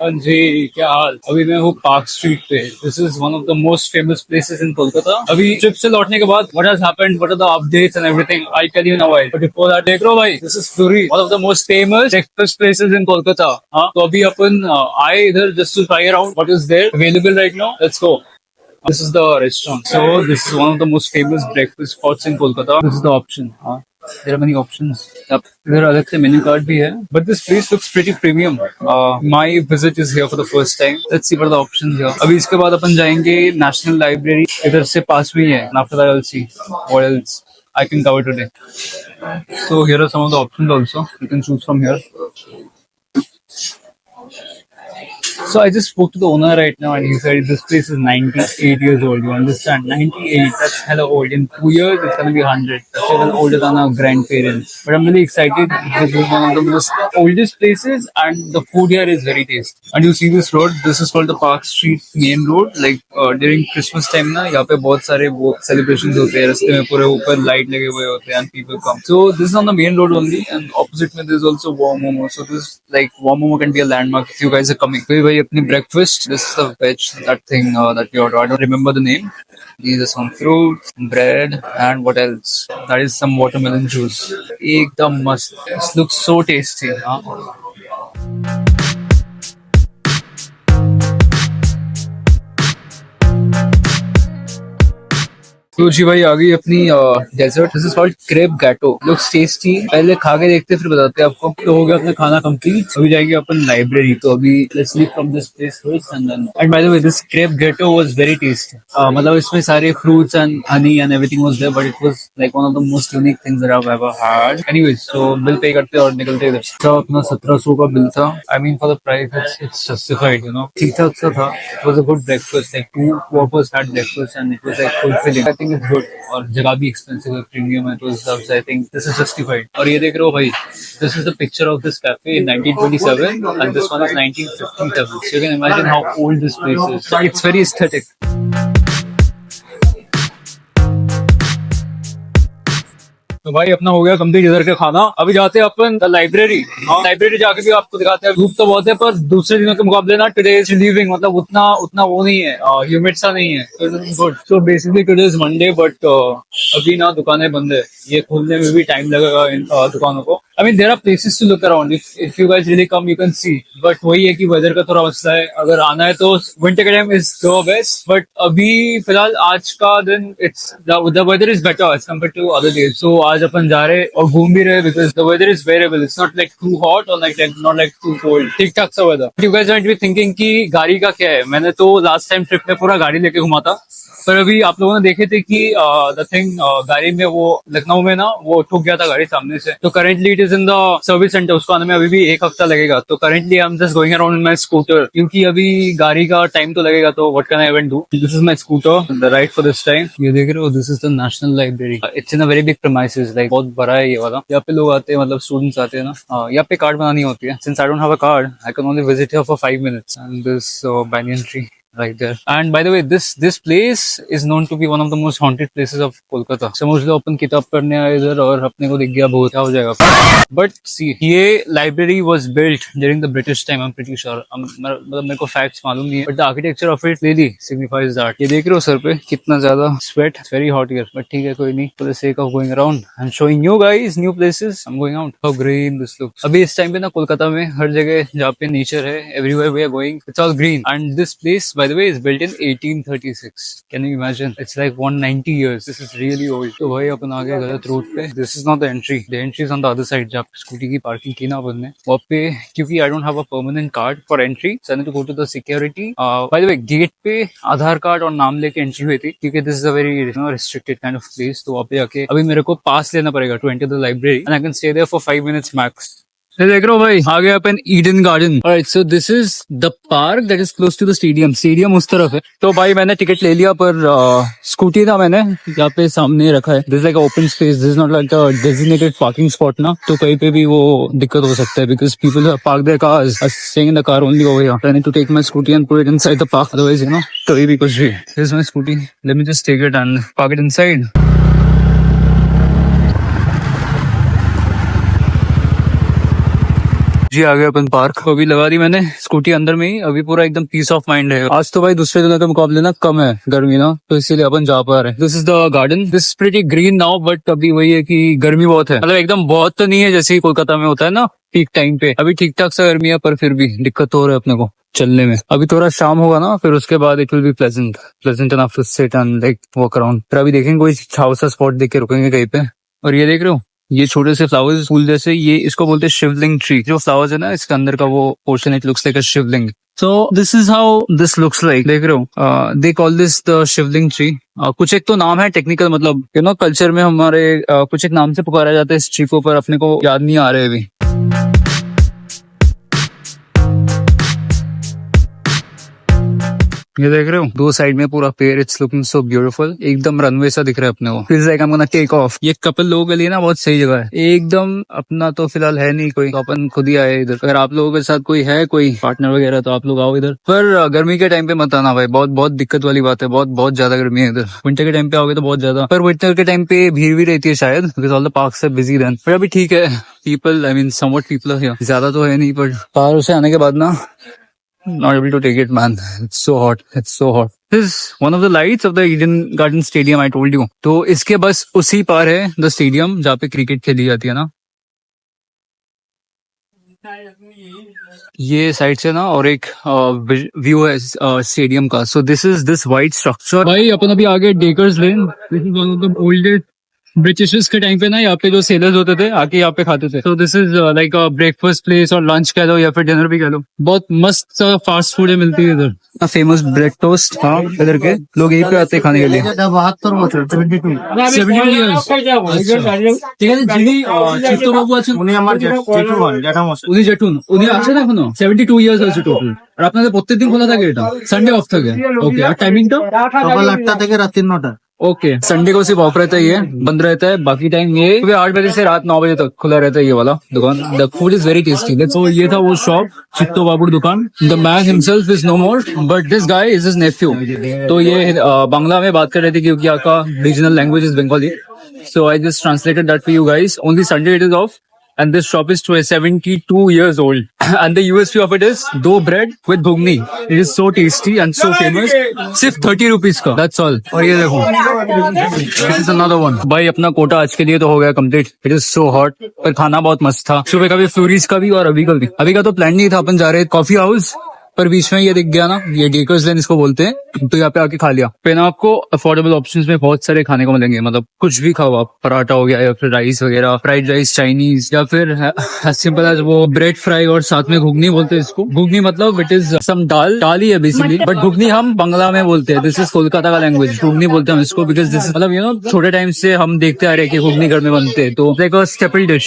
हाँ जी, क्या हाल। अभी मैं हूँ पार्क स्ट्रीट पे। This is one of the most famous places in Kolkata. अभी ट्रिप से लौटने के बाद what has happened, what are the updates and everything, I tell you now. But before that, देख रहे हो भाई, this is Flurys, one of the most famous breakfast places in Kolkata. हाँ, तो अभी अपन आए इधर just to try around what is there available right now. Let's go. This is the restaurant. So this is one of the most famous breakfast spots in Kolkata. This is the option. There are many options. Up there अलग से menu card भी है. But this place looks pretty premium. My visit is here for the first time. Let's see what are the options here. अभी इसके बाद अपन जाएंगे National Library. इधर से पास में ही है. And after that I'll see what else I can cover today. So here are some of the options also. You can choose from here. So I just spoke to the owner right now and he said this place is 98 years old. You understand? 98. That's hella old. In 2 years, it's gonna be 100. That's even older than our grandparents. But I'm really excited. This is one of the most oldest places and the food here is very tasty. And you see this road? This is called the Park Street Main Road. Like during Christmas time ना यहाँ पे बहुत सारे वो celebrations होते हैं. रास्ते में पूरे ऊपर light लगे हुए होते हैं and people come. So this is on the main road only and opposite में there's also Warm Momo. So this like Warm Momo can be a landmark if you guys are coming. So भाई अपनी breakfast. This is the veg that thing that we ordered. I don't remember the name. These are some fruits, bread, and what else? That is some watermelon juice. Ekdam mast. This looks so tasty. तो जी भाई आ गई अपनी dessert. This is called crepe gateau. Looks tasty. पहले खा के देखते फिर बताते हैं आपको। तो हो गया अपना खाना कंप्लीट। अभी जाएंगे अपन लाइब्रेरी। तो अभी let's leave from this place first and then and by the way this crepe gateau was very tasty. मतलब इसमें सारे fruits and honey and everything was there but it was like one of the most unique things that I have ever had. Anyways so bill pay करते और निकलते इधर। तो अपना 1700 का बिल था। I mean for the price it's justified you know. ठीक ठाक सा था। It was a good breakfast like 2 hours had breakfast and it was like fulfilling. I think it's good. और जगह भी एक्सपेंसिव है, प्रीमियम है, तो इस हिसाब से I think this is justified. और ये देख रहे हो भाई, this is the picture of this cafe in 1927 and this one is 1957. So you can imagine how old this place is. It's very aesthetic. तो भाई अपना हो गया कंप्लीट इधर के खाना। अभी जाते हैं अपन लाइब्रेरी। लाइब्रेरी जाके भी आपको दिखाते हैं। धूप तो बहुत है पर दूसरे दिनों के मुकाबले ना टुडे इज लीविंग, मतलब उतना उतना वो नहीं है, ह्यूमिड सा नहीं है। Good. So basically today is Monday but अभी ना दुकानें बंद है। ये खोलने में भी टाइम लगेगा इन दुकानों को। I mean there are places to look around if you guys really come you can see. But वही है कि वेदर का थोड़ा मसला है। अगर आना है तो विंटर के time is the best. But अभी फिलहाल आज का दिन it's the weather is better as compare to other days. So आज अपन जा रहे और घूम भी रहे because the weather is variable. It's not like too hot और like not like too cold. ठीक ठाक सा weather. You guys might be thinking कि गाड़ी का क्या है। मैंने तो लास्ट टाइम ट्रिप में पूरा गाड़ी लेके घुमा था पर अभी आप लोगों ने देखे थे कि द थिंग गाड़ी में वो लखनऊ में ना वो ठुक गया था गाड़ी सामने से। तो currently it is in the service centre. उसको आने में अभी भी 1 हफ्ता लगेगा। तो currently I am just going around my scooter क्योंकि अभी गाड़ी का टाइम तो लगेगा। तो what can I even do. This is my scooter the right for this time. ये देख रहे हो this is the national library. It's in a very big premises. Like बहुत बड़ा है ये वाला। यहाँ पे लोग आते हैं, मतलब स्टूडेंट्स आते हैं ना। यहाँ पे कार्ड बनानी होती है। Since I don't have a card I can only visit here for 5 minutes and this banyan tree right there. And by the way, this place is known to be one of the most haunted places of Kolkata. समझ लो अपन किताब पढ़ने आए इधर और अपने को दिख गया भूत, क्या हो जाएगा। But see, ये library was built during the British time. I'm pretty sure. मतलब मेरे को facts मालूम नहीं है, but the architecture of it really signifies that. ये देख रहे हो सर पे कितना ज्यादा sweat. It's very hot here, but ठीक है कोई नहीं। For the sake of going around, I'm showing you guys new places. I'm going out. How green this looks. अभी इस टाइम पे ना कोलकाता में हर जगह जहाँ पे नेचर है, everywhere we are going, it's all green. And this place, by the way, is built in 1836. Can you imagine? It's like 190 years. This is really old. तो भाई अपन आ गए गलत रूट पे। This is not the entry. The entry is on the other side. जहाँ scooty की parking की ना अपन ने वहाँ पे, क्योंकि I don't have a permanent card for entry, so I need to go to the security. By the way, gate पे Aadhaar card और नाम लेके एंट्री हुई थी क्योंकि this is a very restricted kind of place. तो वहाँ पे आके अभी मेरे को पास लेना पड़ेगा to enter the library and I can stay there for 5 minutes max. देख रहे हो भाई आ गए अपन Eden Garden. Alright so this is the park that is close to the stadium. Stadium उस तरफ है। तो भाई मैंने टिकट ले लिया पर स्कूटी था मैंने यहाँ पे सामने रखा है। This like open space. This is not like a designated parking spot ना। तो कहीं पे भी वो दिक्कत हो सकता है because people park there cars are staying in the car only over here. I need to take my scooty and put it inside the park otherwise you know कभी भी कुछ भी। This is my scooty. Let me just take it and park it inside. जी आ गए अपन park, अभी लगा दी मैंने स्कूटी अंदर में ही, अभी पूरा एकदम पीस ऑफ माइंड है। आज तो भाई दूसरे दिनों के मुकाबले ना कम है गर्मी ना, तो इसीलिए अपन जा पा रहे हैं। This is the garden, this pretty green now, but अभी वही है कि गर्मी बहुत है, मतलब एकदम बहुत तो नहीं है जैसे कोलकाता में होता है ना पीक टाइम पे। अभी ठीक ठाक सा गर्मी है, पर फिर भी दिक्कत तो हो रहा है अपने को चलने में। अभी थोड़ा शाम होगा ना, फिर उसके बाद it will be pleasant enough to sit and like walk around. फिर अभी देखेंगे कोई छाव सा स्पॉट देख के रुकेंगे कहीं पे। और ये देख रहे हो, ये छोटे से फ्लावर्स फूल जैसे, ये इसको बोलते हैं शिवलिंग ट्री। जो फ्लावर्स है ना इसके अंदर का वो portion, it looks like a Shivling. So this is how this looks like, देख रहे हो, they call this the Shivling tree. कुछ एक तो नाम है टेक्निकल, मतलब यू नो कल्चर में हमारे कुछ एक नाम से पुकारा जाता है इस ट्री को, पर अपने को याद नहीं आ रहे अभी। ये देख रहे हो दो साइड में पूरा पेड़, इट्स लुकिंग सो ब्यूटीफुल, एकदम रनवे सा दिख रहा है अपने को। Feels like I am gonna take off. ये कपल लोगों के लिए ना बहुत सही जगह है एकदम। अपना तो फिलहाल है नहीं कोई, तो अपन खुद ही आए इधर। अगर आप लोगों के साथ कोई है, कोई पार्टनर वगैरह, तो आप लोग आओ इधर। पर गर्मी के टाइम पे मत आना भाई, बहुत बहुत दिक्कत वाली बात है, बहुत बहुत ज्यादा गर्मी है इधर। विंटर के टाइम पे आओगे तो बहुत ज्यादा, पर विंटर के टाइम पे भीड़ भी रहती है शायद, because all the parks are busy then. पर अभी ठीक है, people I mean somewhat people है, ज्यादा तो है नहीं, पर पहाड़ों से आने के बाद ना not able to take it, man. It's so hot. It's so hot. This is one of the lights of the Eden Garden Stadium I told you. तो इसके बस उसी पार है द स्टेडियम जहाँ पे क्रिकेट खेली जाती है ना। ये साइड से ना और एक व्यू है स्टेडियम का। So this white structure. भाई अपन अभी आगे Deckers Lane, this is one of the oldest Britishers के टाइम पे ना यहाँ पे जो सेलर्स होते थे आके यहाँ पे खाते थे। तो this is like a breakfast place, और लंच कह लो या फिर डिनर भी कह लो। बहुत मस्त फास्ट फूड मिलती है इधर, फेमस ब्रेड टोस्ट। हाँ, इधर के लोग यहीं पे आते हैं खाने के लिए। 72 ইয়ার্স আছে টোটাল। আর আপনাদের প্রত্যেক দিন খোলা থাকে এটা? সানডে অফ থাকে? ওকে, আর টাইমিংটা? সকাল 8টা থেকে রাত 9টা। ओके, संडे को सिर्फ ऑफ रहता है, ये बंद रहता है, बाकी टाइम ये सुबह 8 बजे से रात 9 बजे तक खुला रहता है ये वाला दुकान। The food is very tasty. तो ये था वो शॉप, चित्तो बाबू दुकान। The man himself is no more, but this guy is his nephew. तो ये बांग्ला में बात कर रहे थे क्योंकि यहाँ का regional language is Bengali. So I just translated that for you guys. Only Sunday it is of, and this shop is 72 years old. And the USP of it is do bread with ghugni. It is so tasty and so famous. सिर्फ 30 rupees का, that's all. और ये देखो, this is another one. भाई अपना कोटा आज के लिए तो हो गया complete. It is so hot, पर खाना बहुत मस्त था। सुबह का भी, फ्लोरीज का भी, और अभी का भी। अभी का तो प्लान नहीं था, अपन जा रहे कॉफी हाउस, पर बीच में ये दिख गया ना, ये डेकर्स लेन इसको बोलते हैं, तो यहाँ पे आके खा लिया। फिर आपको अफोर्डेबल ऑप्शंस में बहुत सारे खाने को मिलेंगे, मतलब कुछ भी खाओ आप, पराठा हो गया या फिर राइस वगैरह, फ्राइड राइस, चाइनीज, या फिर सिंपल एज वो ब्रेड फ्राई, और साथ में घुगनी बोलते हैं इसको। घुगनी मतलब इट इज सम दाल ही है बेसिकली, बट घुगनी हम बांग्ला में बोलते हैं। दिस इज कोलकाता का लैंग्वेज, घुगनी बोलते हैं हम इसको, बिकॉज दिस मतलब यू नो छोटे टाइम से हम देखते आ रहे हैं कि घुगनी घर में बनते हैं, तो लाइक अ स्टेपल डिश।